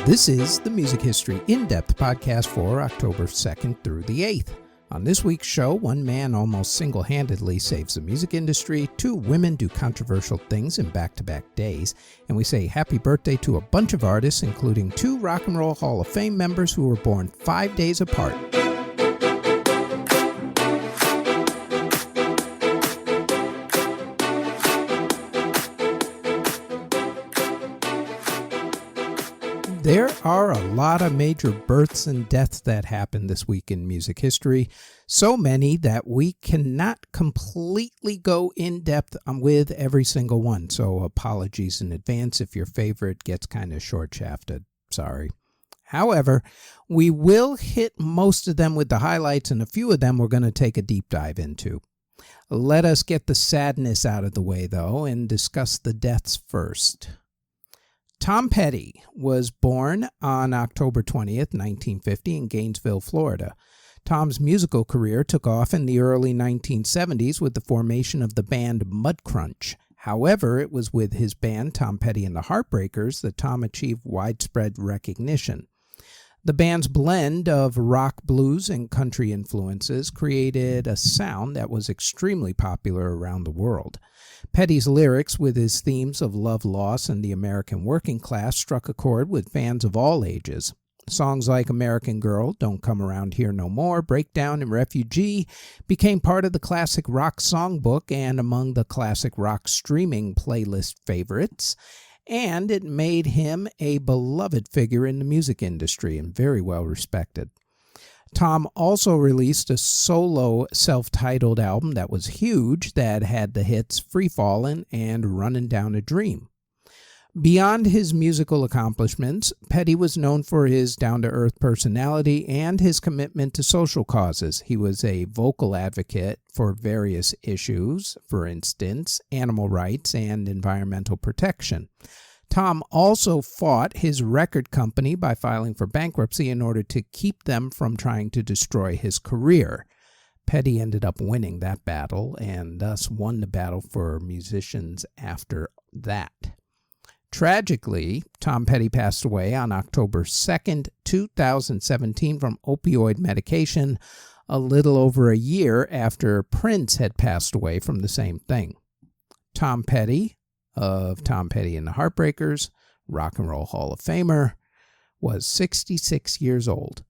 This is the Music History In-Depth podcast for October 2nd through the 8th. On this week's show, one man almost single-handedly saves the music industry, two women do controversial things in back-to-back days, and we say happy birthday to a bunch of artists, including two Rock and Roll Hall of Fame members who were born 5 days apart. There are a lot of major births and deaths that happened this week in music history, so many that we cannot completely go in depth with every single one, so apologies in advance if your favorite gets kind of short-shafted. Sorry. However, we will hit most of them with the highlights, and a few of them we're going to take a deep dive into. Let us get the sadness out of the way, though, and discuss the deaths first. Tom Petty was born on October 20th, 1950 in Gainesville, Florida. Tom's musical career took off in the early 1970s with the formation of the band Mudcrunch. However, it was with his band Tom Petty and the Heartbreakers that Tom achieved widespread recognition. The band's blend of rock, blues, and country influences created a sound that was extremely popular around the world. Petty's lyrics, with his themes of love, loss, and the American working class, struck a chord with fans of all ages. Songs like American Girl, Don't Come Around Here No More, Breakdown, and Refugee became part of the classic rock songbook and among the classic rock streaming playlist favorites, and it made him a beloved figure in the music industry and very well respected. Tom also released a solo self-titled album that was huge that had the hits Free Fallin' and Runnin' Down a Dream. Beyond his musical accomplishments, Petty was known for his down-to-earth personality and his commitment to social causes. He was a vocal advocate for various issues, for instance, animal rights and environmental protection. Tom also fought his record company by filing for bankruptcy in order to keep them from trying to destroy his career. Petty ended up winning that battle and thus won the battle for musicians after that. Tragically, Tom Petty passed away on October 2nd, 2017 from opioid medication, a little over a year after Prince had passed away from the same thing. Tom Petty, of Tom Petty and the Heartbreakers, Rock and Roll Hall of Famer, was 66 years old.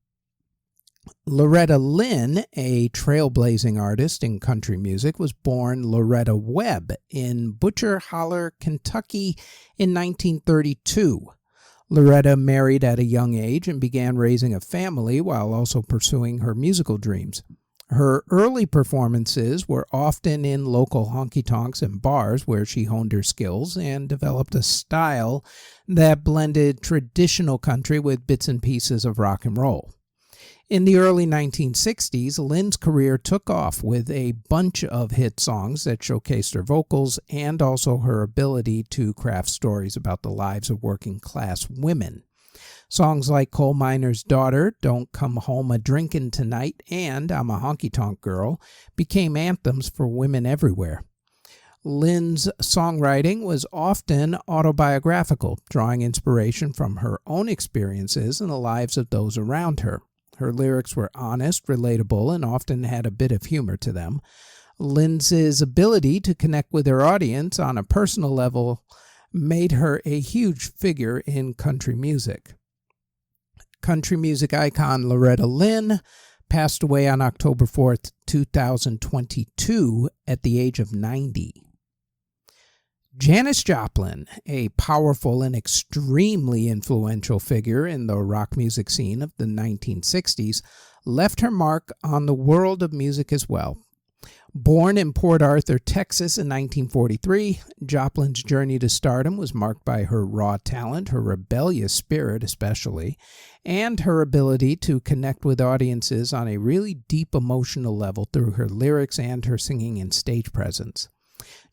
Loretta Lynn, a trailblazing artist in country music, was born Loretta Webb in Butcher Holler, Kentucky in 1932. Loretta married at a young age and began raising a family while also pursuing her musical dreams. Her early performances were often in local honky-tonks and bars where she honed her skills and developed a style that blended traditional country with bits and pieces of rock and roll. In the early 1960s, Lynn's career took off with a bunch of hit songs that showcased her vocals and also her ability to craft stories about the lives of working-class women. Songs like Coal Miner's Daughter, Don't Come Home A-Drinkin' Tonight, and I'm a Honky-Tonk Girl became anthems for women everywhere. Lynn's songwriting was often autobiographical, drawing inspiration from her own experiences and the lives of those around her. Her lyrics were honest, relatable, and often had a bit of humor to them. Lynn's ability to connect with her audience on a personal level made her a huge figure in country music. Country music icon Loretta Lynn passed away on October 4th, 2022 at the age of 90. Janis Joplin, a powerful and extremely influential figure in the rock music scene of the 1960s, left her mark on the world of music as well. Born in Port Arthur, Texas in 1943, Joplin's journey to stardom was marked by her raw talent, her rebellious spirit especially, and her ability to connect with audiences on a really deep emotional level through her lyrics and her singing and stage presence.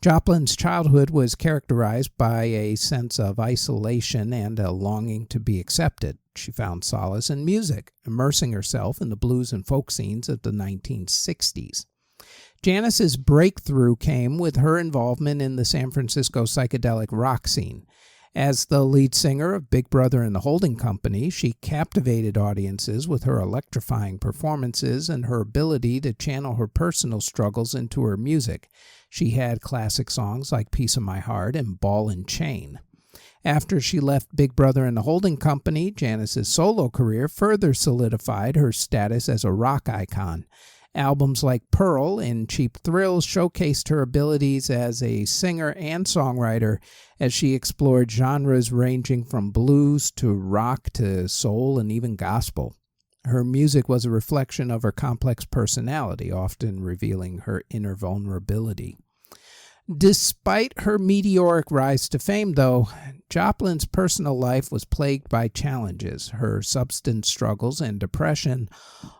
Joplin's childhood was characterized by a sense of isolation and a longing to be accepted. She found solace in music, immersing herself in the blues and folk scenes of the 1960s. Janis's breakthrough came with her involvement in the San Francisco psychedelic rock scene. As the lead singer of Big Brother and the Holding Company, she captivated audiences with her electrifying performances and her ability to channel her personal struggles into her music. She had classic songs like Piece of My Heart and Ball and Chain. After she left Big Brother and the Holding Company, Janis's solo career further solidified her status as a rock icon. Albums like Pearl and Cheap Thrills showcased her abilities as a singer and songwriter as she explored genres ranging from blues to rock to soul and even gospel. Her music was a reflection of her complex personality, often revealing her inner vulnerability. Despite her meteoric rise to fame, though, Joplin's personal life was plagued by challenges. Her substance struggles and depression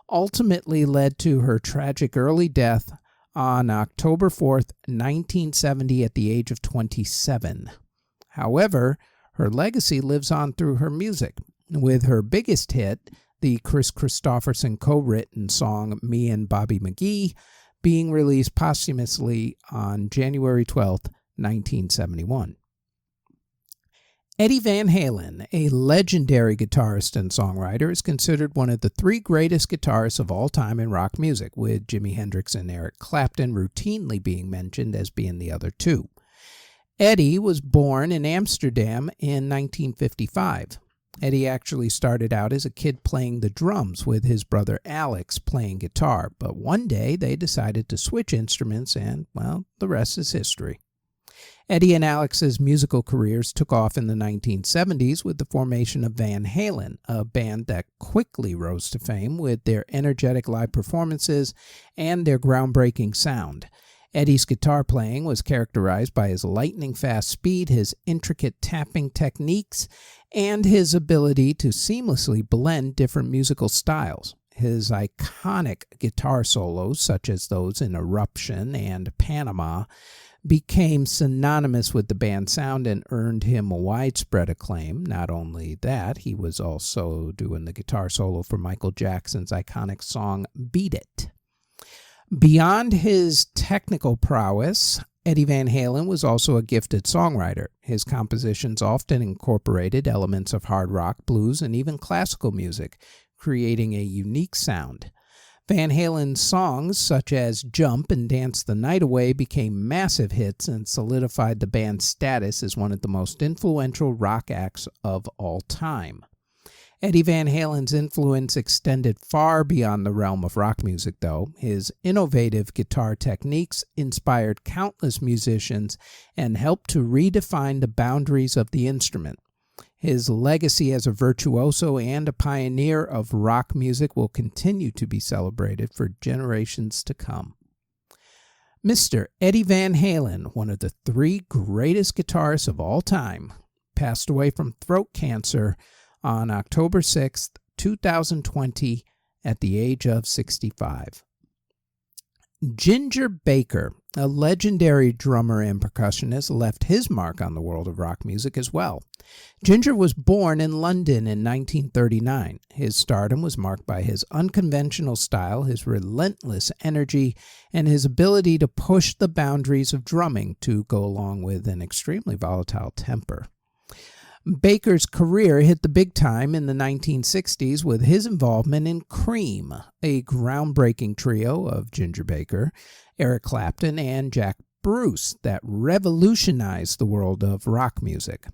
ultimately led to her tragic early death on October 4th, 1970, at the age of 27. However, her legacy lives on through her music, with her biggest hit, the Chris Christopherson co-written song Me and Bobby McGee, being released posthumously on January 12, 1971. Eddie Van Halen, a legendary guitarist and songwriter, is considered one of the three greatest guitarists of all time in rock music, with Jimi Hendrix and Eric Clapton routinely being mentioned as being the other two. Eddie was born in Amsterdam in 1955. Eddie actually started out as a kid playing the drums with his brother Alex playing guitar, but one day they decided to switch instruments and, well, the rest is history. Eddie and Alex's musical careers took off in the 1970s with the formation of Van Halen, a band that quickly rose to fame with their energetic live performances and their groundbreaking sound. Eddie's guitar playing was characterized by his lightning-fast speed, his intricate tapping techniques, and his ability to seamlessly blend different musical styles. His iconic guitar solos, such as those in Eruption and Panama, became synonymous with the band's sound and earned him widespread acclaim. Not only that, he was also doing the guitar solo for Michael Jackson's iconic song Beat It. Beyond his technical prowess, Eddie Van Halen was also a gifted songwriter. His compositions often incorporated elements of hard rock, blues, and even classical music, creating a unique sound. Van Halen's songs, such as Jump and Dance the Night Away, became massive hits and solidified the band's status as one of the most influential rock acts of all time. Eddie Van Halen's influence extended far beyond the realm of rock music, though. His innovative guitar techniques inspired countless musicians and helped to redefine the boundaries of the instrument. His legacy as a virtuoso and a pioneer of rock music will continue to be celebrated for generations to come. Mr. Eddie Van Halen, one of the three greatest guitarists of all time, passed away from throat cancer on October 6, 2020, at the age of 65. Ginger Baker, a legendary drummer and percussionist, left his mark on the world of rock music as well. Ginger was born in London in 1939. His stardom was marked by his unconventional style, his relentless energy, and his ability to push the boundaries of drumming to go along with an extremely volatile temper. Baker's career hit the big time in the 1960s with his involvement in Cream, a groundbreaking trio of Ginger Baker, Eric Clapton, and Jack Bruce that revolutionized the world of rock music.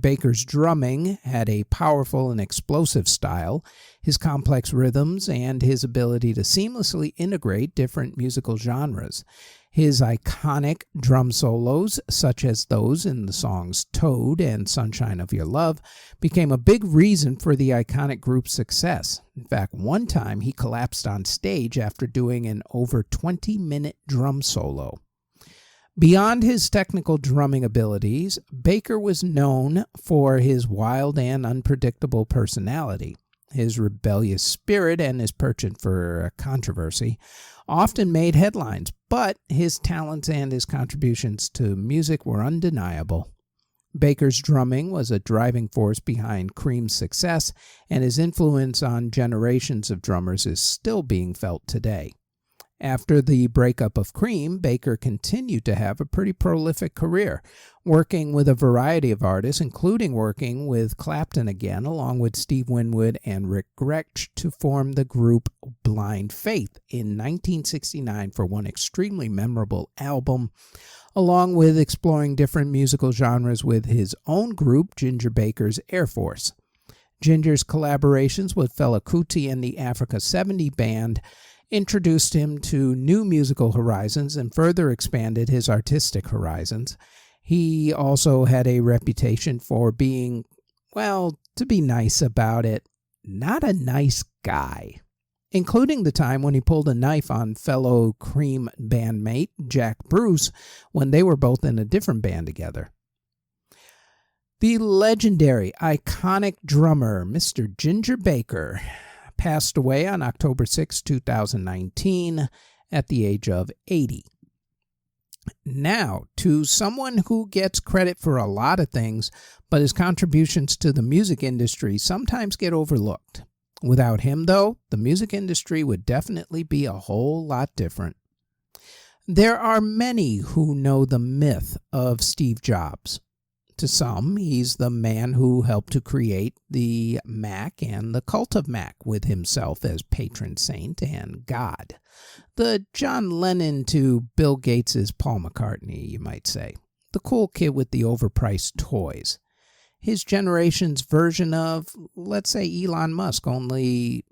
Baker's drumming had a powerful and explosive style, his complex rhythms, and his ability to seamlessly integrate different musical genres. His iconic drum solos, such as those in the songs Toad and Sunshine of Your Love, became a big reason for the iconic group's success. In fact, one time he collapsed on stage after doing an over 20-minute drum solo. Beyond his technical drumming abilities, Baker was known for his wild and unpredictable personality. His rebellious spirit and his penchant for controversy often made headlines, but his talents and his contributions to music were undeniable. Baker's drumming was a driving force behind Cream's success, and his influence on generations of drummers is still being felt today. After the breakup of Cream, Baker continued to have a pretty prolific career, working with a variety of artists, including working with Clapton again, along with Steve Winwood and Rick Gretsch, to form the group Blind Faith in 1969 for one extremely memorable album, along with exploring different musical genres with his own group, Ginger Baker's Air Force. Ginger's collaborations with Fela Kuti and the Africa 70 Band introduced him to new musical horizons and further expanded his artistic horizons. He also had a reputation for being, well, to be nice about it, not a nice guy, including the time when he pulled a knife on fellow Cream bandmate Jack Bruce when they were both in a different band together. The legendary, iconic drummer, Mr. Ginger Baker, passed away on October 6, 2019, at the age of 80. Now, to someone who gets credit for a lot of things, but his contributions to the music industry sometimes get overlooked. Without him, though, the music industry would definitely be a whole lot different. There are many who know the myth of Steve Jobs. To some, he's the man who helped to create the Mac and the cult of Mac, with himself as patron saint and God. The John Lennon to Bill Gates's Paul McCartney, you might say. The cool kid with the overpriced toys. His generation's version of, let's say, Elon Musk, only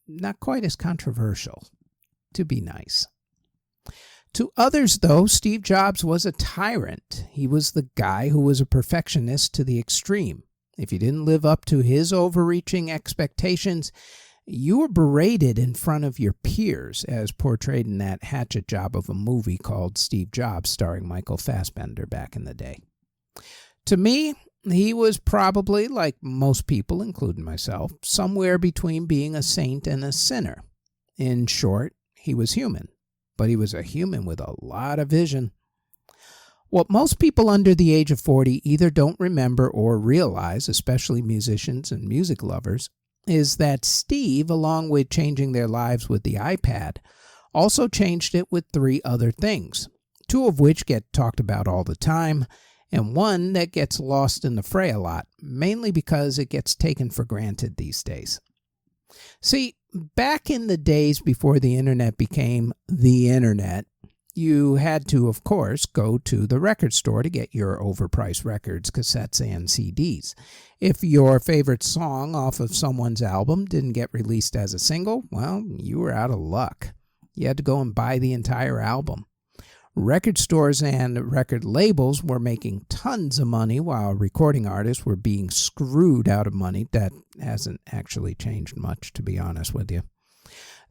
not quite as controversial, to be nice. To others, though, Steve Jobs was a tyrant. He was the guy who was a perfectionist to the extreme. If you didn't live up to his overreaching expectations, you were berated in front of your peers, as portrayed in that hatchet job of a movie called Steve Jobs, starring Michael Fassbender back in the day. To me, he was probably, like most people, including myself, somewhere between being a saint and a sinner. In short, he was human. But he was a human with a lot of vision. What most people under the age of 40 either don't remember or realize, especially musicians and music lovers, is that Steve, along with changing their lives with the iPad, also changed it with 3 other things, 2 of which get talked about all the time, and one that gets lost in the fray a lot, mainly because it gets taken for granted these days. See, back in the days before the internet became the internet, you had to, of course, go to the record store to get your overpriced records, cassettes, and CDs. If your favorite song off of someone's album didn't get released as a single, well, you were out of luck. You had to go and buy the entire album. Record stores and record labels were making tons of money while recording artists were being screwed out of money. That hasn't actually changed much, to be honest with you.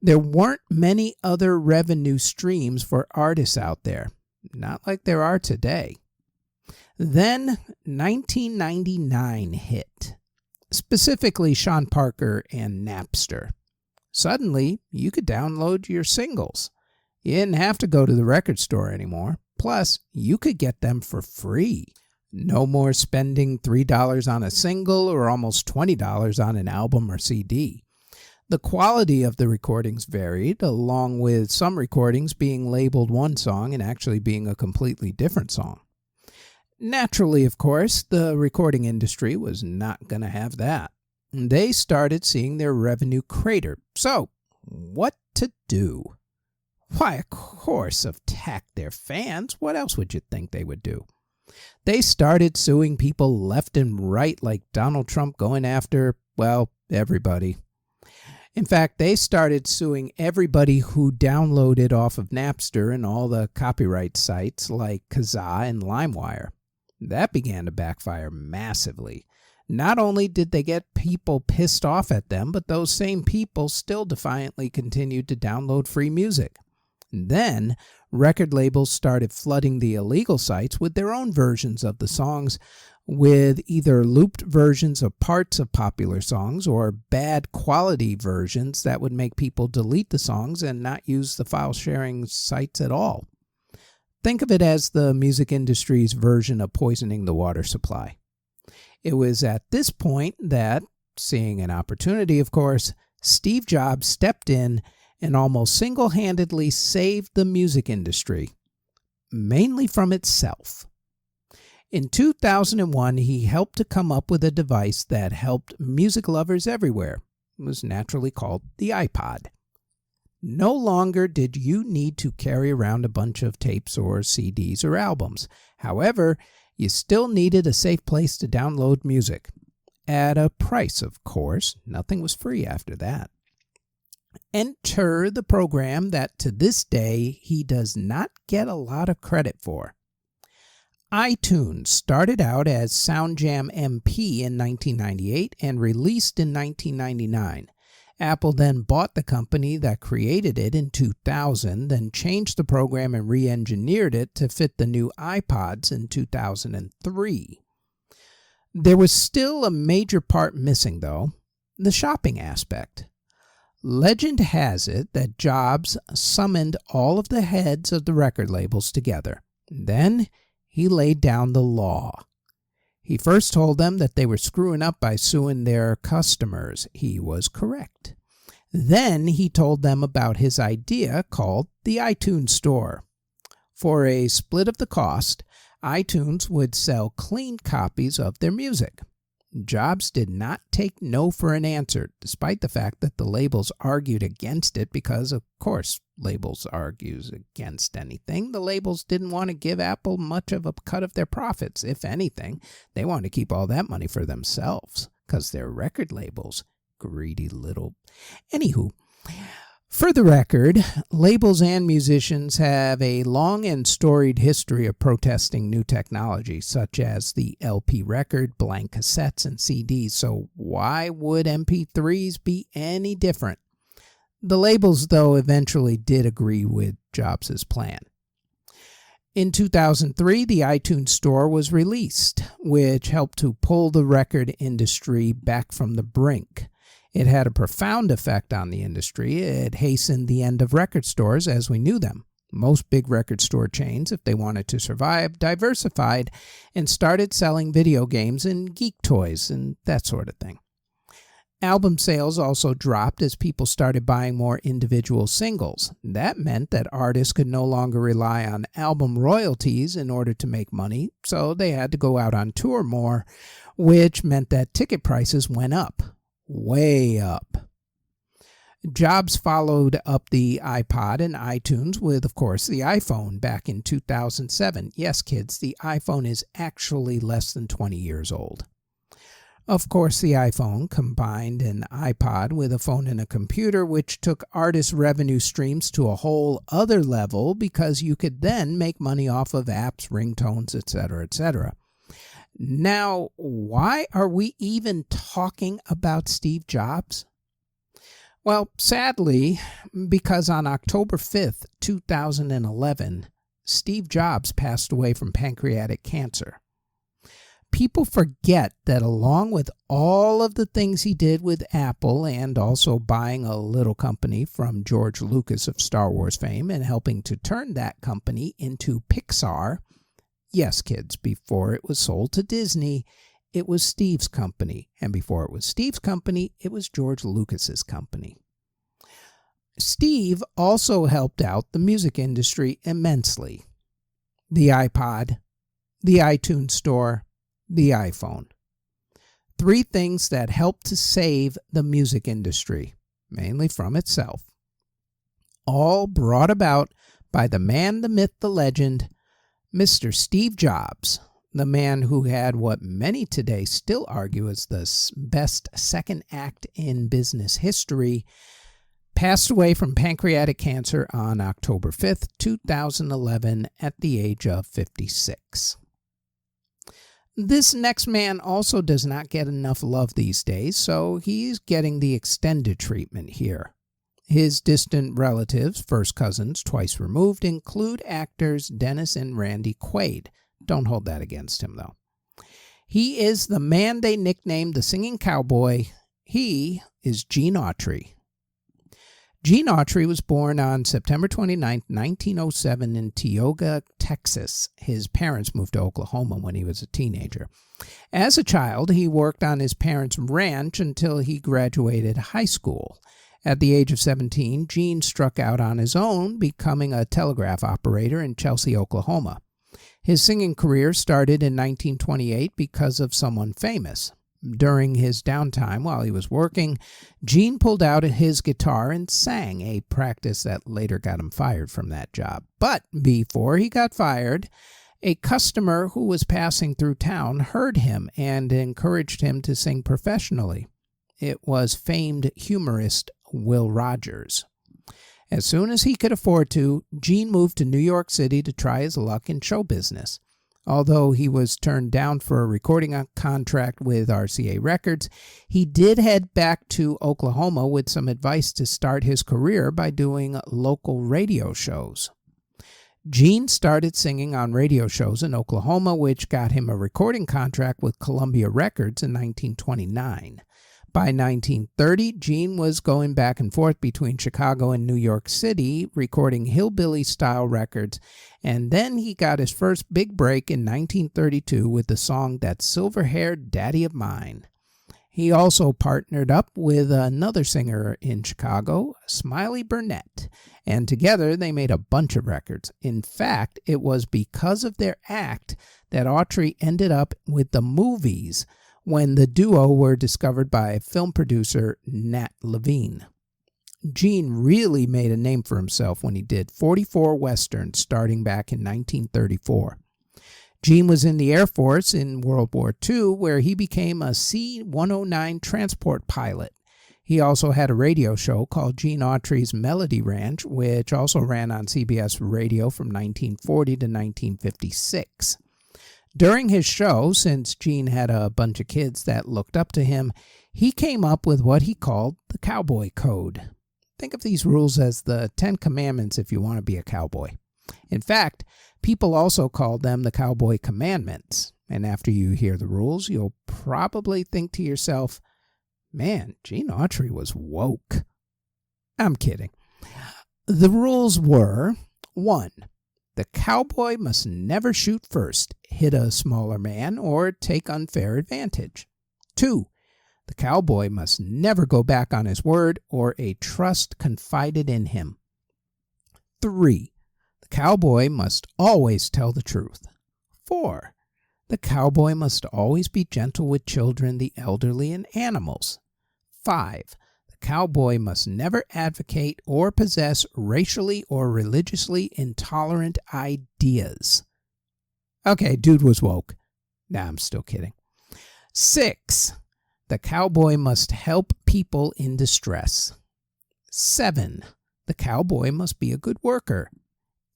There weren't many other revenue streams for artists out there, not like there are today. Then 1999 hit, specifically Sean Parker and Napster. Suddenly, you could download your singles. You didn't have to go to the record store anymore. Plus, you could get them for free. No more spending $3 on a single or almost $20 on an album or CD. The quality of the recordings varied, along with some recordings being labeled one song and actually being a completely different song. Naturally, of course, the recording industry was not going to have that. They started seeing their revenue crater. So, what to do? Why, of course, attack their fans. What else would you think they would do? They started suing people left and right, like Donald Trump going after, well, everybody. In fact, they started suing everybody who downloaded off of Napster and all the copyright sites like Kazaa and LimeWire. That began to backfire massively. Not only did they get people pissed off at them, but those same people still defiantly continued to download free music. Then, record labels started flooding the illegal sites with their own versions of the songs, with either looped versions of parts of popular songs or bad quality versions that would make people delete the songs and not use the file sharing sites at all. Think of it as the music industry's version of poisoning the water supply. It was at this point that, seeing an opportunity, of course, Steve Jobs stepped in and almost single-handedly saved the music industry, mainly from itself. In 2001, he helped to come up with a device that helped music lovers everywhere. It was naturally called the iPod. No longer did you need to carry around a bunch of tapes or CDs or albums. However, you still needed a safe place to download music. At a price, of course. Nothing was free after that. Enter the program that to this day he does not get a lot of credit for. iTunes started out as SoundJam MP in 1998 and released in 1999. Apple then bought the company that created it in 2000, then changed the program and re-engineered it to fit the new iPods in 2003. There was still a major part missing, though, the shopping aspect. Legend has it that Jobs summoned all of the heads of the record labels together. Then he laid down the law. He first told them that they were screwing up by suing their customers. He was correct. Then he told them about his idea called the iTunes Store. For a split of the cost, iTunes would sell clean copies of their music. Jobs did not take no for an answer, despite the fact that the labels argued against it because, of course, labels argues against anything. The labels didn't want to give Apple much of a cut of their profits. If anything, they wanted to keep all that money for themselves because they're record labels. Greedy little... Anywho, for the record, labels and musicians have a long and storied history of protesting new technology, such as the LP record, blank cassettes, and CDs, so why would MP3s be any different? The labels, though, eventually did agree with Jobs' plan. In 2003, the iTunes Store was released, which helped to pull the record industry back from the brink. It had a profound effect on the industry. It hastened the end of record stores as we knew them. Most big record store chains, if they wanted to survive, diversified and started selling video games and geek toys and that sort of thing. Album sales also dropped as people started buying more individual singles. That meant that artists could no longer rely on album royalties in order to make money, so they had to go out on tour more, which meant that ticket prices went up. Way up. Jobs followed up the iPod and iTunes with, of course, the iPhone back in 2007. Yes, kids, the iPhone is actually less than 20 years old. Of course, the iPhone combined an iPod with a phone and a computer, which took artists' revenue streams to a whole other level because you could then make money off of apps, ringtones, etc., etc. Now, why are we even talking about Steve Jobs? Well, sadly, because on October 5th, 2011, Steve Jobs passed away from pancreatic cancer. People forget that along with all of the things he did with Apple and also buying a little company from George Lucas of Star Wars fame and helping to turn that company into Pixar, yes, kids, before it was sold to Disney, it was Steve's company. And before it was Steve's company, it was George Lucas's company. Steve also helped out the music industry immensely. The iPod, the iTunes Store, the iPhone. 3 things that helped to save the music industry, mainly from itself. All brought about by the man, the myth, the legend, Mr. Steve Jobs, the man who had what many today still argue is the best second act in business history, passed away from pancreatic cancer on October 5th, 2011 at the age of 56. This next man also does not get enough love these days, so he's getting the extended treatment here. His distant relatives, first cousins twice removed, include actors Dennis and Randy Quaid. Don't hold that against him, though. He is the man they nicknamed the Singing Cowboy. He is Gene Autry. Gene Autry was born on September 29, 1907 in Tioga, Texas. His parents moved to Oklahoma when he was a teenager. As a child, he worked on his parents' ranch until he graduated high school. At the age of 17, Gene struck out on his own, becoming a telegraph operator in Chelsea, Oklahoma. His singing career started in 1928 because of someone famous. During his downtime while he was working, Gene pulled out his guitar and sang, a practice that later got him fired from that job. But before he got fired, a customer who was passing through town heard him and encouraged him to sing professionally. It was famed humorist Will Rogers. As soon as he could afford to, Gene moved to New York City to try his luck in show business. Although he was turned down for a recording contract with RCA Records, he did head back to Oklahoma with some advice to start his career by doing local radio shows. Gene started singing on radio shows in Oklahoma, which got him a recording contract with Columbia Records in 1929. By 1930, Gene was going back and forth between Chicago and New York City, recording hillbilly-style records, and then he got his first big break in 1932 with the song That Silver-Haired Daddy of Mine. He also partnered up with another singer in Chicago, Smiley Burnett, and together they made a bunch of records. In fact, it was because of their act that Autry ended up with the movies when the duo were discovered by film producer Nat Levine. Gene really made a name for himself when he did 44 westerns starting back in 1934. Gene was in the Air Force in World War II, where he became a C-109 transport pilot. He also had a radio show called Gene Autry's Melody Ranch, which also ran on CBS Radio from 1940 to 1956. During his show, since Gene had a bunch of kids that looked up to him, he came up with what he called the Cowboy Code. Think of these rules as the 10 Commandments if you want to be a cowboy. In fact, people also called them the Cowboy Commandments. And after you hear the rules, you'll probably think to yourself, man, Gene Autry was woke. I'm kidding. The rules were, 1. The cowboy must never shoot first, hit a smaller man, or take unfair advantage. 2. The cowboy must never go back on his word or a trust confided in him. 3. The cowboy must always tell the truth. 4. The cowboy must always be gentle with children, the elderly, and animals. 5. Cowboy must never advocate or possess racially or religiously intolerant ideas. Okay, dude was woke. Nah, I'm still kidding. 6. The cowboy must help people in distress. 7. The cowboy must be a good worker.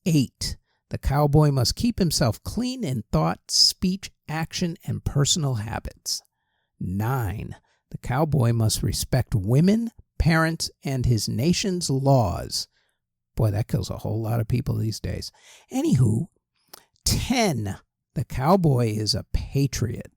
8. The cowboy must keep himself clean in thought, speech, action, and personal habits. 9. The cowboy must respect women, parents, and his nation's laws. Boy, that kills a whole lot of people these days. Anywho, 10. The cowboy is a patriot.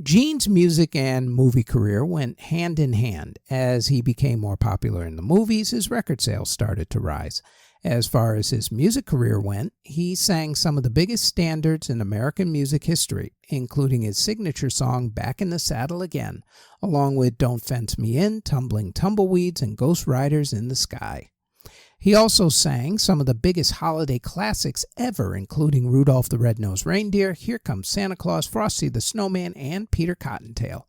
Gene's music and movie career went hand in hand. As he became more popular in the movies, his record sales started to rise. As far as his music career went, he sang some of the biggest standards in American music history, including his signature song Back in the Saddle Again, along with Don't Fence Me In, Tumbling Tumbleweeds, and Ghost Riders in the Sky. He also sang some of the biggest holiday classics ever, including Rudolph the Red-Nosed Reindeer, Here Comes Santa Claus, Frosty the Snowman, and Peter Cottontail.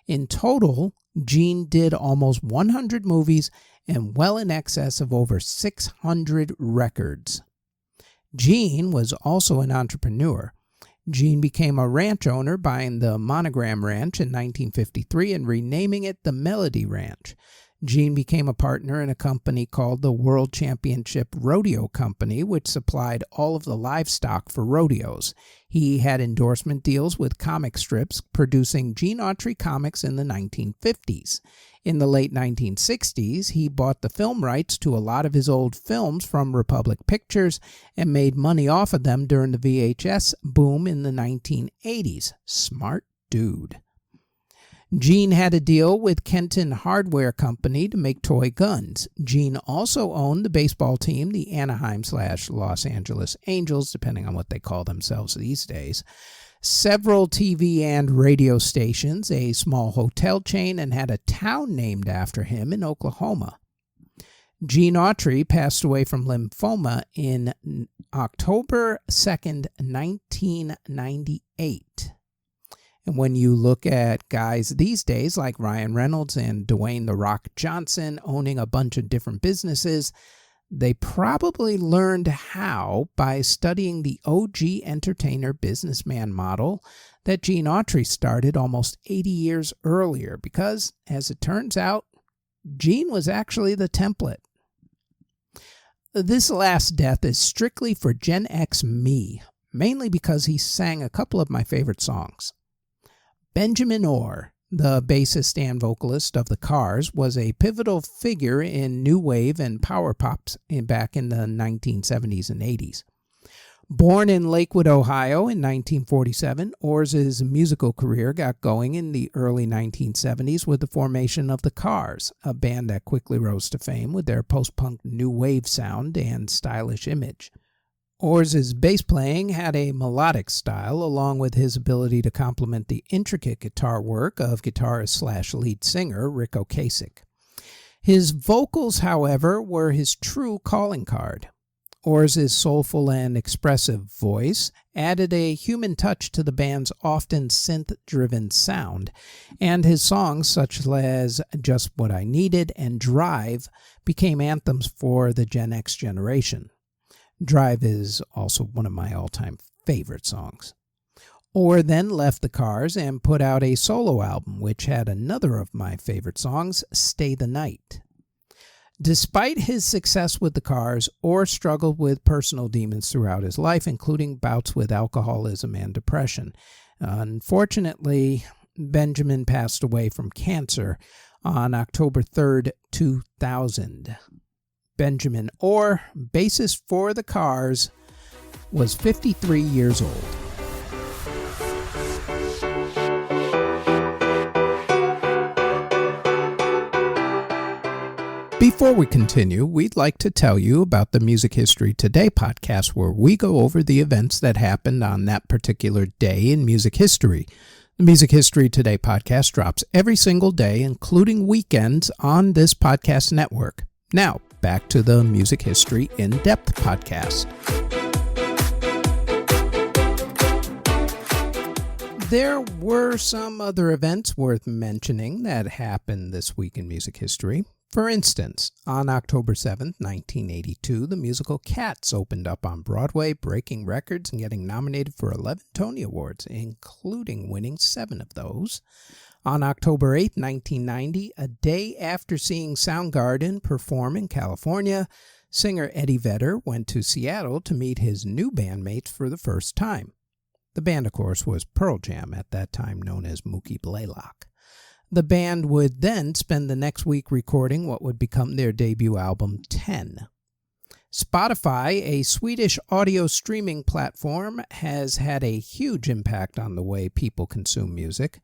In total, Gene did almost 100 movies and well in excess of over 600 records. Gene was also an entrepreneur. Gene became a ranch owner, buying the Monogram Ranch in 1953 and renaming it the Melody Ranch. Gene became a partner in a company called the World Championship Rodeo Company, which supplied all of the livestock for rodeos. He had endorsement deals with comic strips, producing Gene Autry comics in the 1950s. In the late 1960s, he bought the film rights to a lot of his old films from Republic Pictures and made money off of them during the VHS boom in the 1980s. Smart dude. Gene had a deal with Kenton Hardware Company to make toy guns. Gene also owned the baseball team, the Anaheim/Los Angeles Angels, depending on what they call themselves these days. several TV and radio stations, a small hotel chain, and had a town named after him in Oklahoma. Gene Autry passed away from lymphoma in October 2nd, 1998. And when you look at guys these days like Ryan Reynolds and Dwayne "The Rock" Johnson owning a bunch of different businesses, they probably learned how by studying the OG entertainer businessman model that Gene Autry started almost 80 years earlier because, as it turns out, Gene was actually the template. This last death is strictly for Gen X me, mainly because he sang a couple of my favorite songs. Benjamin Orr, the bassist and vocalist of The Cars, was a pivotal figure in new wave and power pops back in the 1970s and 80s. Born in Lakewood, Ohio in 1947, Orr's musical career got going in the early 1970s with the formation of The Cars, a band that quickly rose to fame with their post-punk new wave sound and stylish image. Orr's bass playing had a melodic style, along with his ability to complement the intricate guitar work of guitarist/lead singer Rick Ocasek. His vocals, however, were his true calling card. Orr's soulful and expressive voice added a human touch to the band's often synth-driven sound, and his songs such as Just What I Needed and Drive became anthems for the Gen X generation. Drive is also one of my all-time favorite songs. Orr then left The Cars and put out a solo album, which had another of my favorite songs, Stay the Night. Despite his success with The Cars, Orr struggled with personal demons throughout his life, including bouts with alcoholism and depression. Unfortunately, Benjamin passed away from cancer on October 3rd, 2000. Benjamin Orr, bassist for The Cars, was 53 years old. Before we continue, we'd like to tell you about the Music History Today podcast, where we go over the events that happened on that particular day in music history. The Music History Today podcast drops every single day, including weekends, on this podcast network. Now, back to the Music History In-Depth podcast. There were some other events worth mentioning that happened this week in music history. For instance, on October 7th, 1982, the musical Cats opened up on Broadway, breaking records and getting nominated for 11 Tony Awards, including winning 7 of those. On October 8, 1990, a day after seeing Soundgarden perform in California, singer Eddie Vedder went to Seattle to meet his new bandmates for the first time. The band, of course, was Pearl Jam, at that time known as Mookie Blaylock. The band would then spend the next week recording what would become their debut album, 10. Spotify, a Swedish audio streaming platform, has had a huge impact on the way people consume music.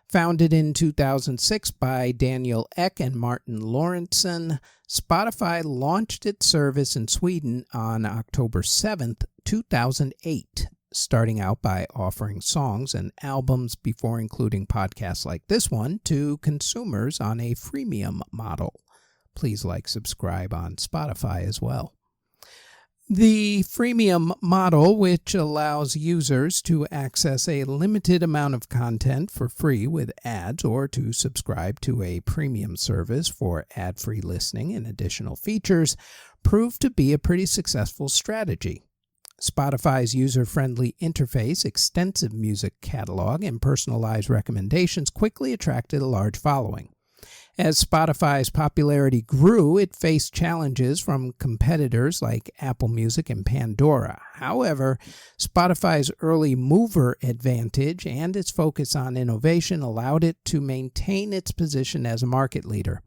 Founded in 2006 by Daniel Ek and Martin Lorentzen, Spotify launched its service in Sweden on October 7th, 2008, starting out by offering songs and albums before including podcasts like this one to consumers on a freemium model. Please subscribe on Spotify as well. The freemium model, which allows users to access a limited amount of content for free with ads, or to subscribe to a premium service for ad-free listening and additional features, proved to be a pretty successful strategy. Spotify's user-friendly interface, extensive music catalog, and personalized recommendations quickly attracted a large following. As Spotify's popularity grew, it faced challenges from competitors like Apple Music and Pandora. However, Spotify's early mover advantage and its focus on innovation allowed it to maintain its position as a market leader.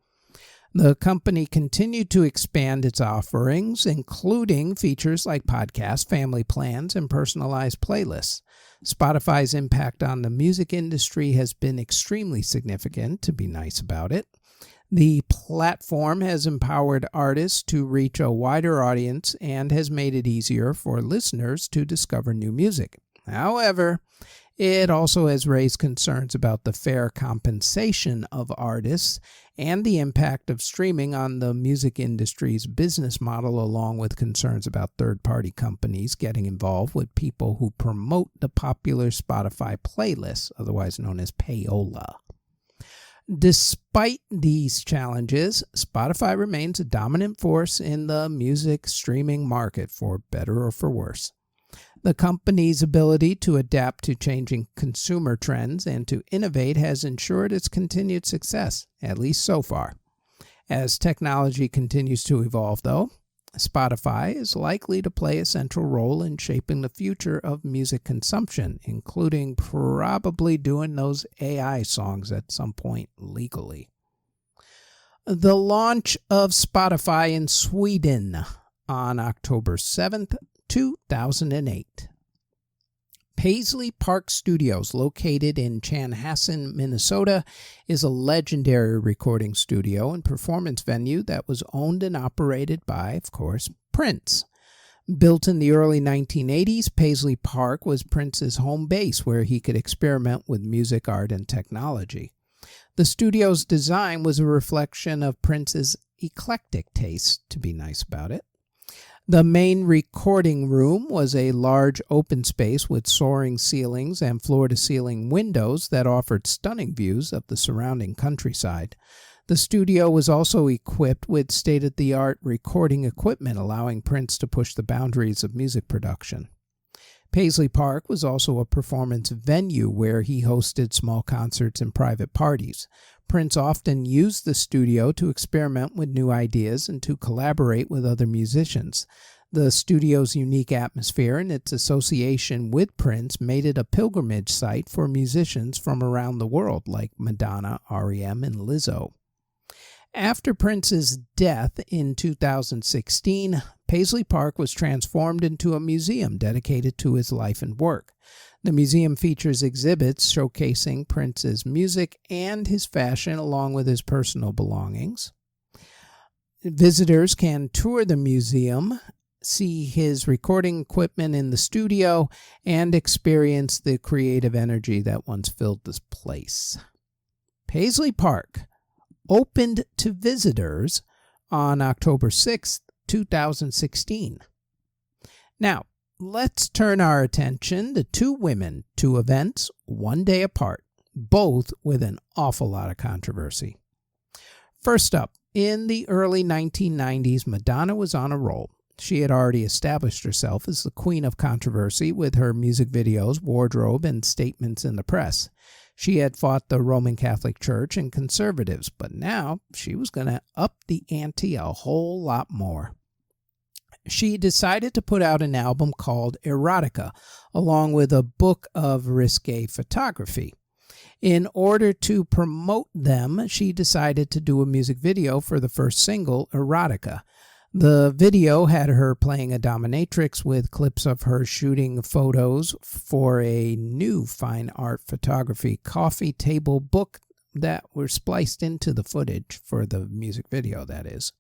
The company continued to expand its offerings, including features like podcasts, family plans, and personalized playlists. Spotify's impact on the music industry has been extremely significant, to be nice about it. The platform has empowered artists to reach a wider audience and has made it easier for listeners to discover new music. However, It also has raised concerns about the fair compensation of artists and the impact of streaming on the music industry's business model, along with concerns about third-party companies getting involved with people who promote the popular Spotify playlists, otherwise known as payola. Despite these challenges, Spotify remains a dominant force in the music streaming market, for better or for worse. The company's ability to adapt to changing consumer trends and to innovate has ensured its continued success, at least so far. As technology continues to evolve, though, Spotify is likely to play a central role in shaping the future of music consumption, including probably doing those AI songs at some point legally. The launch of Spotify in Sweden on October 7th, 2008. Paisley Park Studios, located in Chanhassen, Minnesota, is a legendary recording studio and performance venue that was owned and operated by, of course, Prince. Built in the early 1980s, Paisley Park was Prince's home base where he could experiment with music, art, and technology. The studio's design was a reflection of Prince's eclectic taste, to be nice about it. The main recording room was a large open space with soaring ceilings and floor-to-ceiling windows that offered stunning views of the surrounding countryside. The studio was also equipped with state-of-the-art recording equipment, allowing Prince to push the boundaries of music production. Paisley Park was also a performance venue where he hosted small concerts and private parties. Prince often used the studio to experiment with new ideas and to collaborate with other musicians. The studio's unique atmosphere and its association with Prince made it a pilgrimage site for musicians from around the world, like Madonna, R.E.M., and Lizzo. After Prince's death in 2016, Paisley Park was transformed into a museum dedicated to his life and work. The museum features exhibits showcasing Prince's music and his fashion, along with his personal belongings. Visitors can tour the museum, see his recording equipment in the studio, and experience the creative energy that once filled this place. Paisley Park opened to visitors on October 6th, 2016. Now, let's turn our attention to two women, two events, one day apart, both with an awful lot of controversy. First up, in the early 1990s, Madonna was on a roll. She had already established herself as the queen of controversy with her music videos, wardrobe, and statements in the press. She had fought the Roman Catholic Church and conservatives, but now she was going to up the ante a whole lot more. She decided to put out an album called Erotica, along with a book of risque photography. In order to promote them, she decided to do a music video for the first single, Erotica. The video had her playing a dominatrix with clips of her shooting photos for a new fine art photography coffee table book that were spliced into the footage for the music video, that is.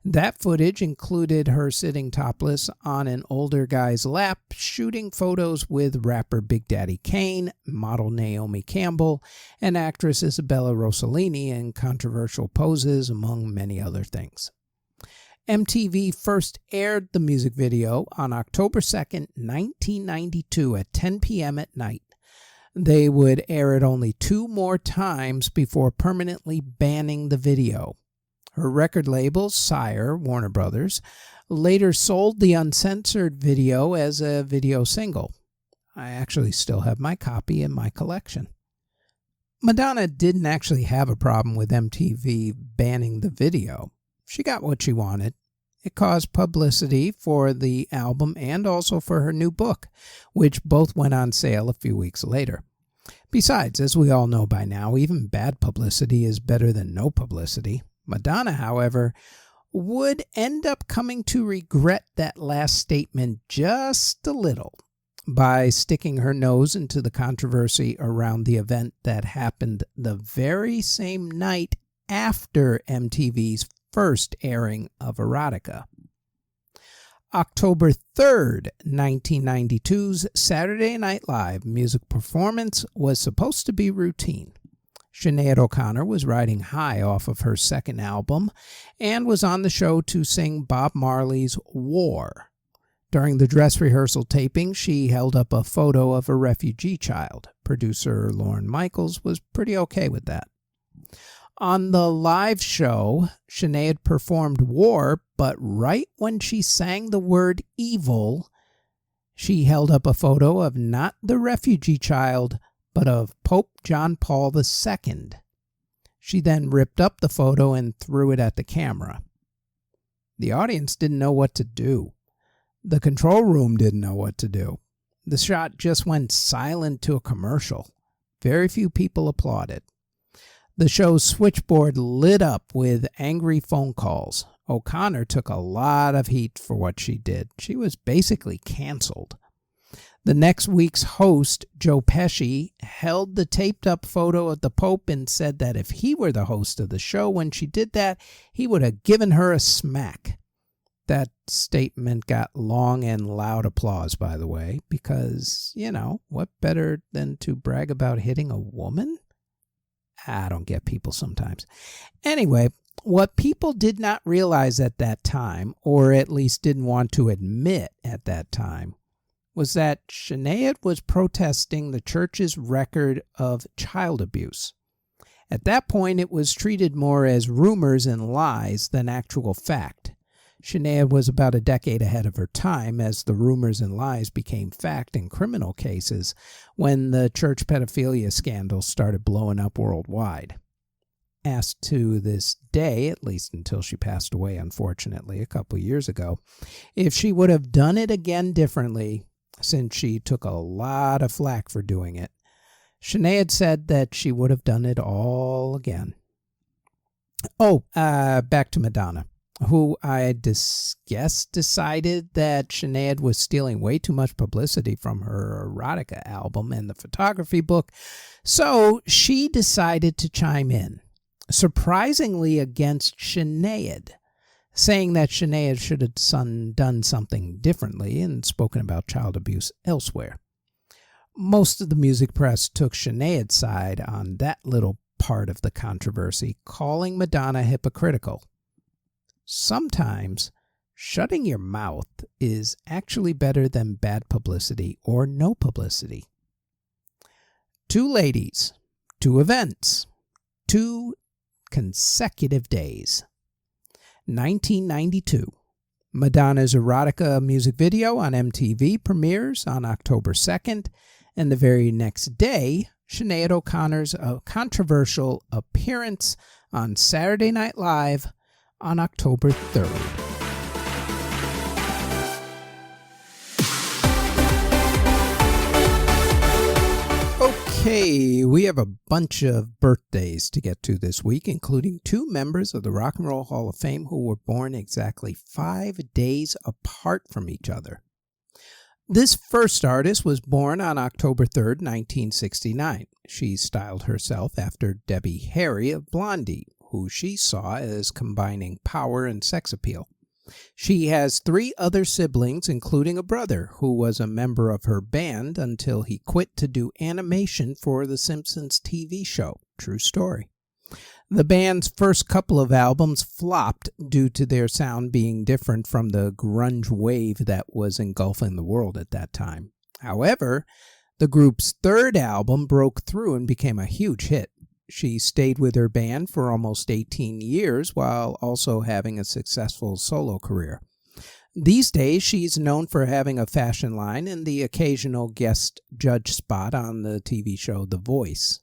That footage included her sitting topless on an older guy's lap, shooting photos with rapper Big Daddy Kane, model Naomi Campbell, and actress Isabella Rossellini in controversial poses, among many other things. MTV first aired the music video on October 2nd, 1992 at 10 p.m. at night. They would air it only 2 more times before permanently banning the video. Her record label, Sire, Warner Brothers, later sold the uncensored video as a video single. I actually still have my copy in my collection. Madonna didn't actually have a problem with MTV banning the video. She got what she wanted. It caused publicity for the album and also for her new book, which both went on sale a few weeks later. Besides, as we all know by now, even bad publicity is better than no publicity. Madonna, however, would end up coming to regret that last statement just a little by sticking her nose into the controversy around the event that happened the very same night after MTV's first airing of Erotica. October 3rd, 1992's Saturday Night Live music performance was supposed to be routine. Sinead O'Connor was riding high off of her second album and was on the show to sing Bob Marley's War. During the dress rehearsal taping, she held up a photo of a refugee child. Producer Lorne Michaels was pretty okay with that. On the live show, Sinead performed War, but right when she sang the word evil, she held up a photo of not the refugee child, but of Pope John Paul II. She then ripped up the photo and threw it at the camera. The audience didn't know what to do. The control room didn't know what to do. The shot just went silent to a commercial. Very few people applauded. The show's switchboard lit up with angry phone calls. O'Connor took a lot of heat for what she did. She was basically canceled. The next week's host, Joe Pesci, held the taped-up photo of the Pope and said that if he were the host of the show when she did that, he would have given her a smack. That statement got long and loud applause, by the way, because, what better than to brag about hitting a woman? I don't get people sometimes. Anyway, what people did not realize at that time, or at least didn't want to admit at that time, was that Sinead was protesting the church's record of child abuse. At that point, it was treated more as rumors and lies than actual fact. Sinead was about a decade ahead of her time as the rumors and lies became fact in criminal cases when the church pedophilia scandal started blowing up worldwide. Asked to this day, at least until she passed away unfortunately a couple years ago, if she would have done it again differently, since she took a lot of flack for doing it, Sinead said that she would have done it all again. Back to Madonna, who I guess decided that Sinead was stealing way too much publicity from her erotica album and the photography book, so she decided to chime in, surprisingly against Sinead, saying that Sinead should have done something differently and spoken about child abuse elsewhere. Most of the music press took Sinead's side on that little part of the controversy, calling Madonna hypocritical. Sometimes shutting your mouth is actually better than bad publicity or no publicity. 2 ladies, 2 events, 2 consecutive days. 1992. Madonna's Erotica music video on MTV premieres on October 2nd, and the very next day, Sinead O'Connor's controversial appearance on Saturday Night Live on October 3rd. Okay, we have a bunch of birthdays to get to this week, including 2 members of the Rock and Roll Hall of Fame who were born exactly 5 days apart from each other. This first artist was born on October 3rd, 1969. She styled herself after Debbie Harry of Blondie, who she saw as combining power and sex appeal. She has 3 other siblings, including a brother who was a member of her band until he quit to do animation for The Simpsons TV show. True story. The band's first couple of albums flopped due to their sound being different from the grunge wave that was engulfing the world at that time. However, the group's third album broke through and became a huge hit. She stayed with her band for almost 18 years while also having a successful solo career. These days, she's known for having a fashion line and the occasional guest judge spot on the TV show The Voice.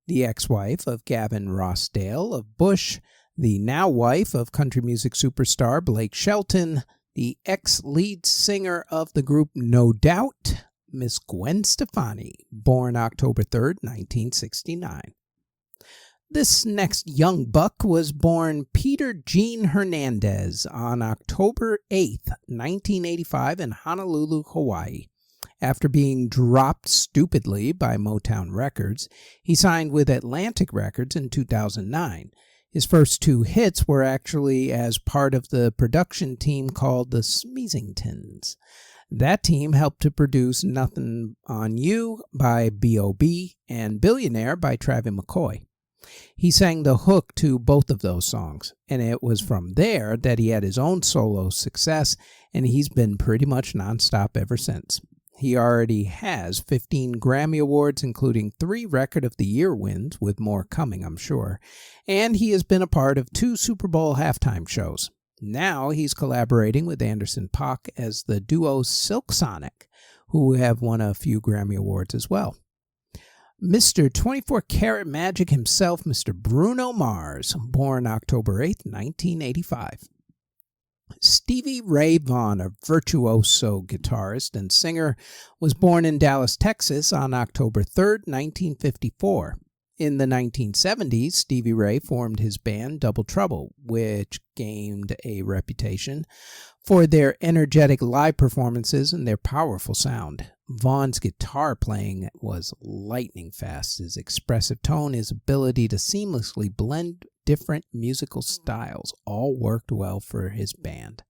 The ex-wife of Gavin Rossdale of Bush, the now wife of country music superstar Blake Shelton, the ex-lead singer of the group No Doubt, Miss Gwen Stefani, born October 3rd, 1969. This next young buck was born Peter Gene Hernandez on October 8th, 1985 in Honolulu, Hawaii. After being dropped stupidly by Motown Records, he signed with Atlantic Records in 2009. His first two hits were actually as part of the production team called the Smeezingtons. That team helped to produce Nothing on You by B.O.B. and Billionaire by Travie McCoy. He sang the hook to both of those songs, and it was from there that he had his own solo success, and he's been pretty much nonstop ever since. He already has 15 Grammy Awards, including 3 Record of the Year wins, with more coming, I'm sure, and he has been a part of 2 Super Bowl halftime shows. Now he's collaborating with Anderson .Paak as the duo Silk Sonic, who have won a few Grammy Awards as well. Mr. 24-Karat Magic himself, Mr. Bruno Mars, born October 8, 1985. Stevie Ray Vaughan, a virtuoso guitarist and singer, was born in Dallas, Texas on October 3, 1954. In the 1970s, Stevie Ray formed his band Double Trouble, which gained a reputation for their energetic live performances and their powerful sound. Vaughan's guitar playing was lightning fast. His expressive tone, his ability to seamlessly blend different musical styles all worked well for his band.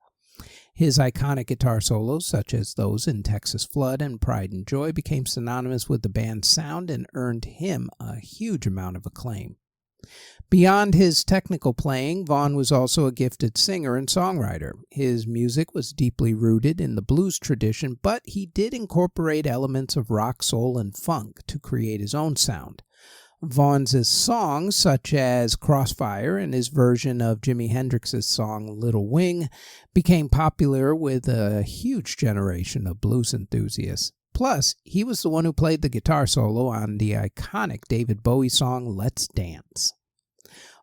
His iconic guitar solos, such as those in Texas Flood and Pride and Joy, became synonymous with the band's sound and earned him a huge amount of acclaim. Beyond his technical playing, Vaughan was also a gifted singer and songwriter. His music was deeply rooted in the blues tradition, but he did incorporate elements of rock, soul, and funk to create his own sound. Vaughan's songs, such as Crossfire and his version of Jimi Hendrix's song Little Wing, became popular with a huge generation of blues enthusiasts. Plus, he was the one who played the guitar solo on the iconic David Bowie song Let's Dance.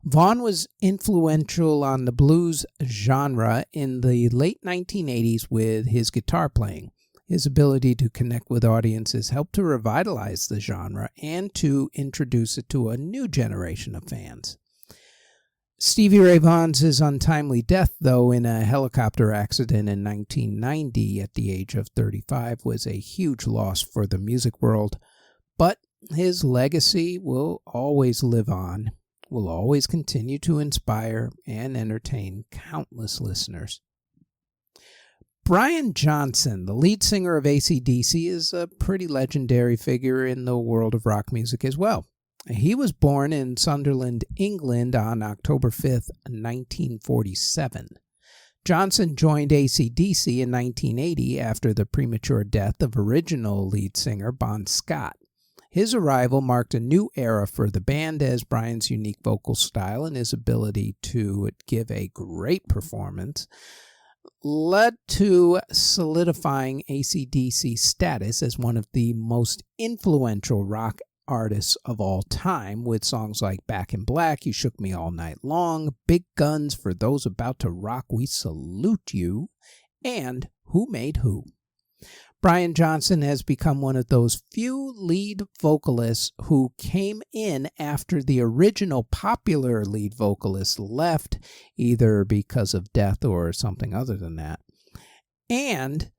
Vaughan was influential on the blues genre in the late 1980s with his guitar playing. His ability to connect with audiences helped to revitalize the genre and to introduce it to a new generation of fans. Stevie Ray Vaughan's untimely death, though, in a helicopter accident in 1990 at the age of 35 was a huge loss for the music world, but his legacy will always live on, will always continue to inspire and entertain countless listeners. Brian Johnson, the lead singer of AC/DC, is a pretty legendary figure in the world of rock music as well. He was born in Sunderland, England on October 5, 1947. Johnson joined AC/DC in 1980 after the premature death of original lead singer Bon Scott. His arrival marked a new era for the band as Brian's unique vocal style and his ability to give a great performance led to solidifying AC/DC's status as one of the most influential rock artists of all time, with songs like Back in Black, You Shook Me All Night Long, Big Guns, For Those About to Rock, We Salute You, and Who Made Who. Brian Johnson has become one of those few lead vocalists who came in after the original popular lead vocalist left, either because of death or something other than that, and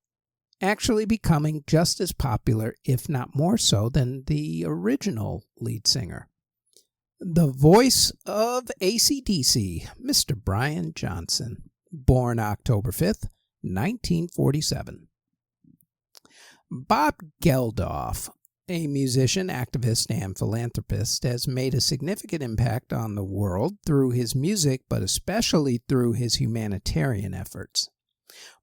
actually becoming just as popular, if not more so, than the original lead singer. The voice of AC/DC, Mr. Brian Johnson, born October 5th, 1947. Bob Geldof, a musician, activist, and philanthropist, has made a significant impact on the world through his music, but especially through his humanitarian efforts.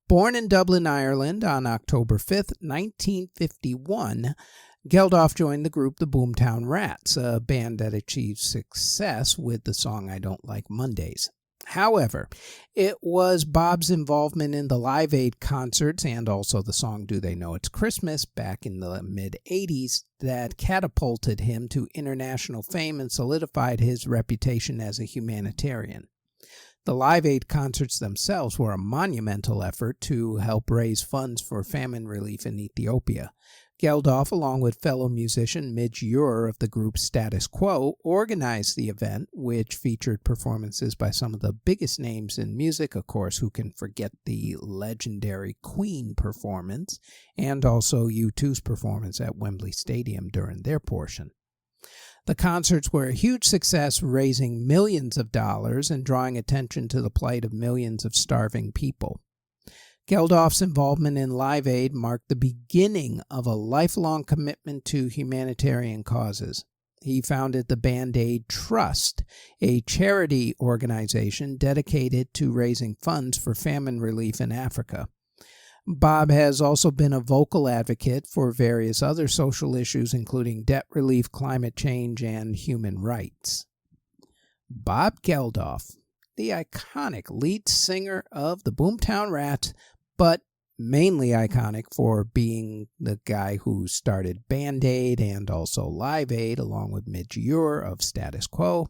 Born in Dublin, Ireland on October 5th, 1951, Geldof joined the group the Boomtown Rats, a band that achieved success with the song I Don't Like Mondays. However, it was Bob's involvement in the Live Aid concerts and also the song Do They Know It's Christmas back in the mid-'80s that catapulted him to international fame and solidified his reputation as a humanitarian. The Live Aid concerts themselves were a monumental effort to help raise funds for famine relief in Ethiopia. Geldof, along with fellow musician Midge Ure of the group Status Quo, organized the event, which featured performances by some of the biggest names in music, of course, who can forget the legendary Queen performance, and also U2's performance at Wembley Stadium during their portion. The concerts were a huge success, raising millions of dollars and drawing attention to the plight of millions of starving people. Geldof's involvement in Live Aid marked the beginning of a lifelong commitment to humanitarian causes. He founded the Band Aid Trust, a charity organization dedicated to raising funds for famine relief in Africa. Bob has also been a vocal advocate for various other social issues, including debt relief, climate change, and human rights. Bob Geldof, the iconic lead singer of the Boomtown Rats, but mainly iconic for being the guy who started Band Aid and also Live Aid, along with Midge Ure of Status Quo.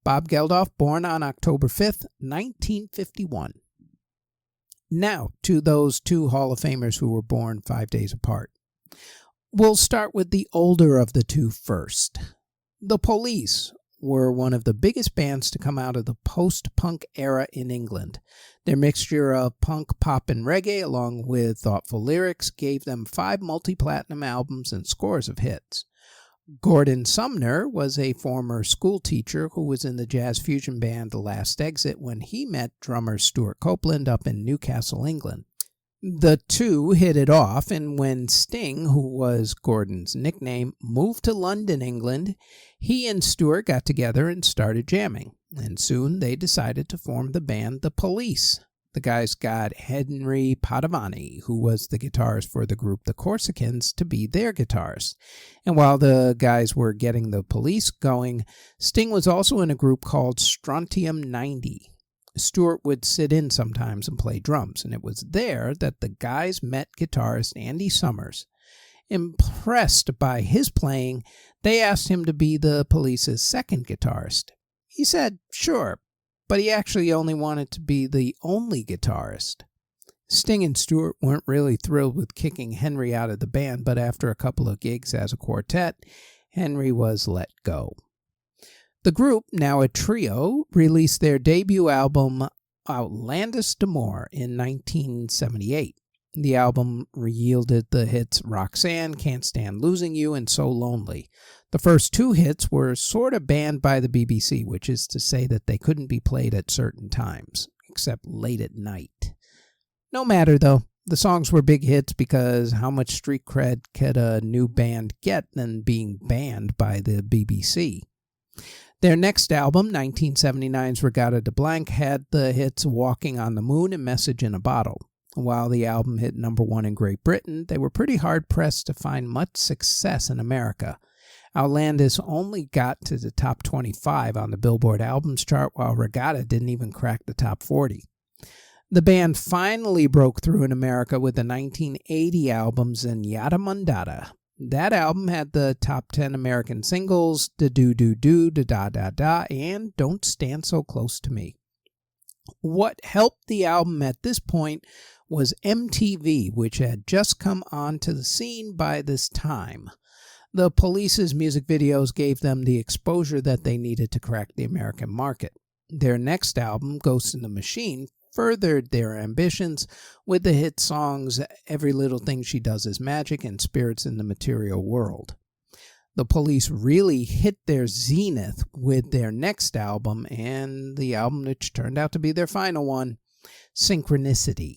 Bob Geldof, born on October 5th, 1951. Now, to those two Hall of Famers who were born 5 days apart. We'll start with the older of the two first. The Police were one of the biggest bands to come out of the post-punk era in England. Their mixture of punk, pop, and reggae, along with thoughtful lyrics, gave them 5 multi-platinum albums and scores of hits. Gordon Sumner was a former school teacher who was in the jazz fusion band The Last Exit when he met drummer Stuart Copeland up in Newcastle, England. The two hit it off, and when Sting, who was Gordon's nickname, moved to London, England, he and Stuart got together and started jamming, and soon they decided to form the band The Police. The guys got Henry Padovani, who was the guitarist for the group The Corsicans, to be their guitarist. And while the guys were getting The Police going, Sting was also in a group called Strontium 90. Stuart would sit in sometimes and play drums, and it was there that the guys met guitarist Andy Summers. Impressed by his playing, they asked him to be The Police's second guitarist. He said, sure, but he actually only wanted to be the only guitarist. Sting and Stuart weren't really thrilled with kicking Henry out of the band, but after a couple of gigs as a quartet, Henry was let go. The group, now a trio, released their debut album Outlandish d'Amour in 1978. The album yielded the hits Roxanne, Can't Stand Losing You, and So Lonely. The first 2 hits were sort of banned by the BBC, which is to say that they couldn't be played at certain times, except late at night. No matter, though. The songs were big hits because how much street cred could a new band get than being banned by the BBC? Their next album, 1979's Regatta de Blanc, had the hits Walking on the Moon and Message in a Bottle. While the album hit #1 in Great Britain, they were pretty hard-pressed to find much success in America. Outlandish only got to the top 25 on the Billboard Albums chart, while Regatta didn't even crack the top 40. The band finally broke through in America with the 1980 album Zenyatta Mondatta. That album had the top 10 American singles, Da Do Do Do, Da Da Da Da, and Don't Stand So Close to Me. What helped the album at this point was MTV, which had just come onto the scene by this time. The Police's music videos gave them the exposure that they needed to crack the American market. Their next album, Ghost in the Machine, furthered their ambitions with the hit songs Every Little Thing She Does Is Magic and Spirits in the Material World. The Police really hit their zenith with their next album, and the album which turned out to be their final one, Synchronicity.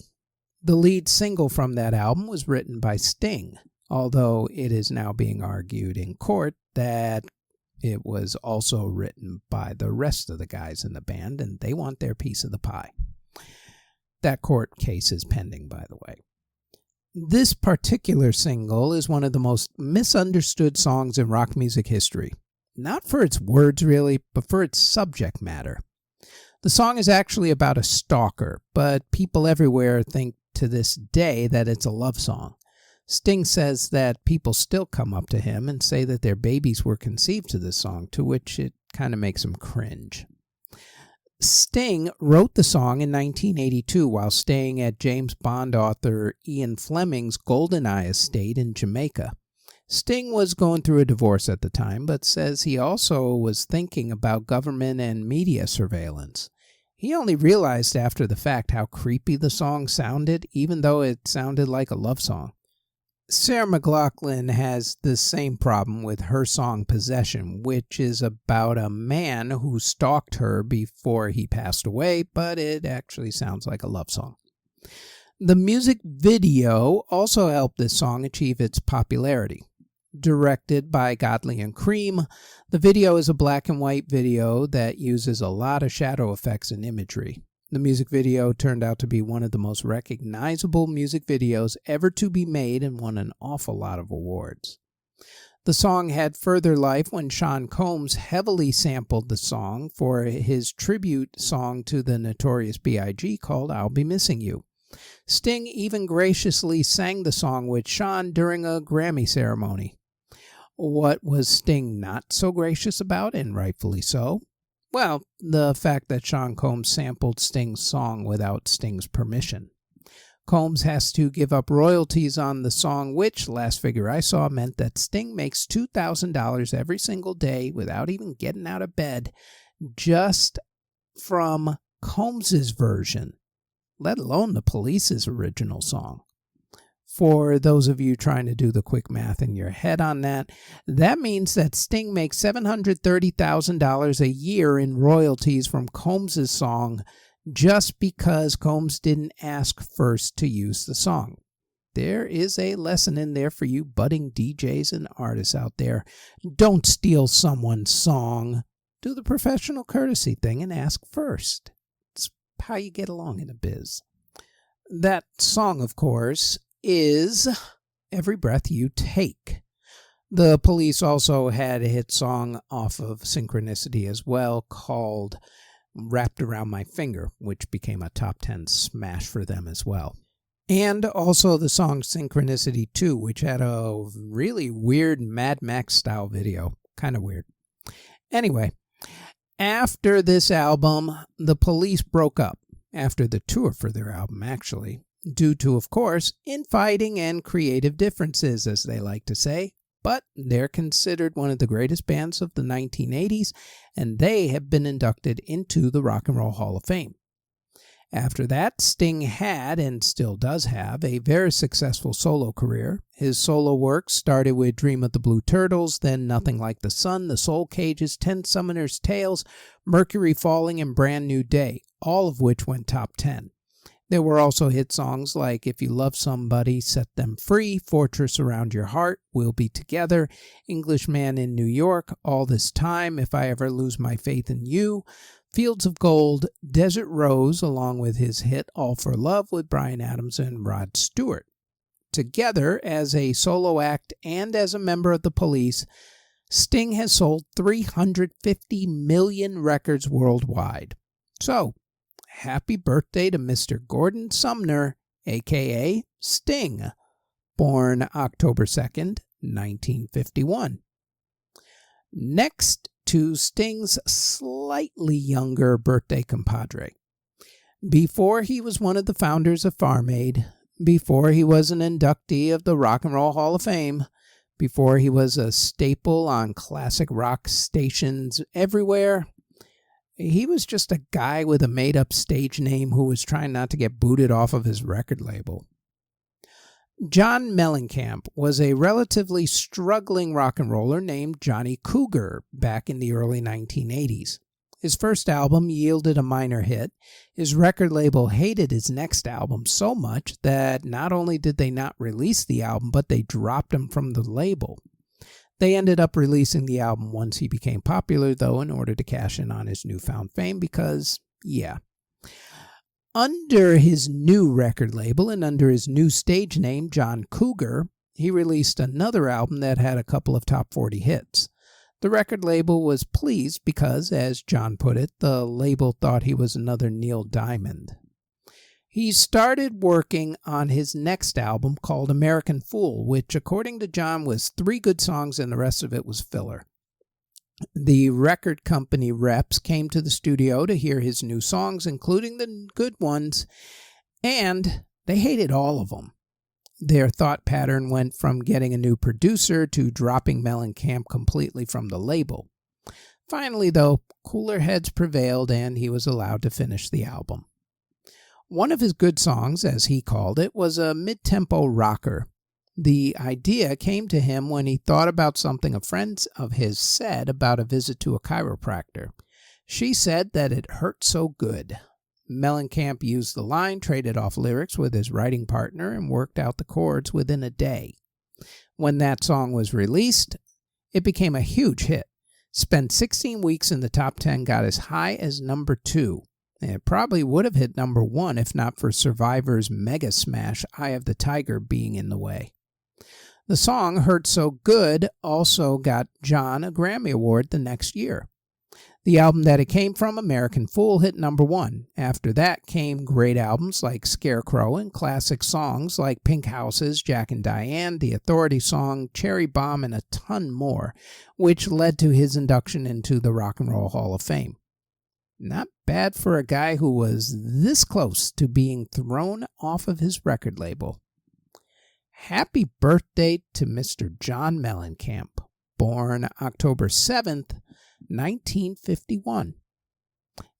The lead single from that album was written by Sting, although it is now being argued in court that it was also written by the rest of the guys in the band, and they want their piece of the pie. That court case is pending, by the way. This particular single is one of the most misunderstood songs in rock music history. Not for its words, really, but for its subject matter. The song is actually about a stalker, but people everywhere think to this day that it's a love song. Sting says that people still come up to him and say that their babies were conceived to this song, to which it kind of makes him cringe. Sting wrote the song in 1982 while staying at James Bond author Ian Fleming's GoldenEye estate in Jamaica. Sting was going through a divorce at the time, but says he also was thinking about government and media surveillance. He only realized after the fact how creepy the song sounded, even though it sounded like a love song. Sarah McLachlan has the same problem with her song Possession, which is about a man who stalked her before he passed away, but it actually sounds like a love song. The music video also helped this song achieve its popularity. Directed by Godley and Cream, the video is a black and white video that uses a lot of shadow effects and imagery. The music video turned out to be one of the most recognizable music videos ever to be made and won an awful lot of awards. The song had further life when Sean Combs heavily sampled the song for his tribute song to the Notorious B.I.G. called I'll Be Missing You. Sting even graciously sang the song with Sean during a Grammy ceremony. What was Sting not so gracious about, and rightfully so? Well, the fact that Sean Combs sampled Sting's song without Sting's permission. Combs has to give up royalties on the song, which, last figure I saw, meant that Sting makes $2,000 every single day without even getting out of bed, just from Combs's version, let alone the Police's original song. For those of you trying to do the quick math in your head on that, that means that Sting makes $730,000 a year in royalties from Combs's song just because Combs didn't ask first to use the song. There is a lesson in there for you budding DJs and artists out there. Don't steal someone's song. Do the professional courtesy thing and ask first. It's how you get along in the biz. That song, of course, is Every Breath You Take. The Police also had a hit song off of Synchronicity as well called Wrapped Around My Finger, which became a top 10 smash for them as well. And also the song Synchronicity 2, which had a really weird Mad Max style video. Kind of weird. Anyway, after this album, the Police broke up. After the tour for their album, actually. Due to, of course, infighting and creative differences, as they like to say. But they're considered one of the greatest bands of the 1980s, and they have been inducted into the Rock and Roll Hall of Fame. After that, Sting had, and still does have, a very successful solo career. His solo work started with Dream of the Blue Turtles, then Nothing Like the Sun, The Soul Cages, 10 Summoners' Tales, Mercury Falling, and Brand New Day, all of which went top 10. There were also hit songs like If You Love Somebody, Set Them Free, Fortress Around Your Heart, We'll Be Together, Englishman in New York, All This Time, If I Ever Lose My Faith in You, Fields of Gold, Desert Rose, along with his hit All for Love with Bryan Adams and Rod Stewart. Together, as a solo act and as a member of the Police, Sting has sold 350 million records worldwide. So, happy birthday to Mr. Gordon Sumner, a.k.a. Sting, born October 2nd, 1951. Next to Sting's slightly younger birthday compadre. Before he was one of the founders of Farm Aid, before he was an inductee of the Rock and Roll Hall of Fame, before he was a staple on classic rock stations everywhere, he was just a guy with a made-up stage name who was trying not to get booted off of his record label. John Mellencamp was a relatively struggling rock and roller named Johnny Cougar back in the early 1980s. His first album yielded a minor hit. His record label hated his next album so much that not only did they not release the album, but they dropped him from the label. They ended up releasing the album once he became popular, though, in order to cash in on his newfound fame because, yeah. Under his new record label and under his new stage name, John Cougar, he released another album that had a couple of top 40 hits. The record label was pleased because, as John put it, the label thought he was another Neil Diamond. He started working on his next album called American Fool, which, according to John, was 3 good songs and the rest of it was filler. The record company reps came to the studio to hear his new songs, including the good ones, and they hated all of them. Their thought pattern went from getting a new producer to dropping Mellencamp completely from the label. Finally, though, cooler heads prevailed and he was allowed to finish the album. One of his good songs, as he called it, was a mid-tempo rocker. The idea came to him when he thought about something a friend of his said about a visit to a chiropractor. She said that it hurt so good. Mellencamp used the line, traded off lyrics with his writing partner, and worked out the chords within a day. When that song was released, it became a huge hit. Spent 16 weeks in the top 10, got as high as number 2. And it probably would have hit number 1 if not for Survivor's mega smash, Eye of the Tiger, being in the way. The song Hurt So Good also got John a Grammy Award the next year. The album that it came from, American Fool, hit number 1. After that came great albums like Scarecrow and classic songs like Pink Houses, Jack and Diane, The Authority Song, Cherry Bomb, and a ton more, which led to his induction into the Rock and Roll Hall of Fame. Not bad for a guy who was this close to being thrown off of his record label. Happy birthday to Mr. John Mellencamp, born October 7th, 1951.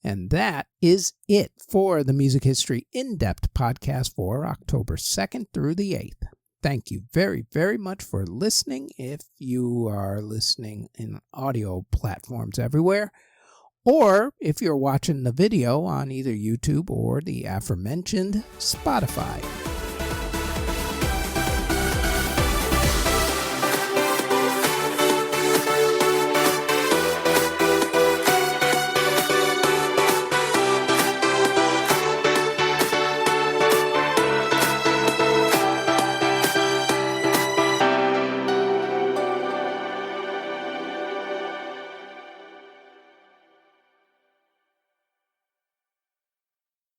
And that is it for the Music History In-Depth podcast for October 2nd through the 8th. Thank you very, very much for listening. If you are listening in audio platforms everywhere, or if you're watching the video on either YouTube or the aforementioned Spotify.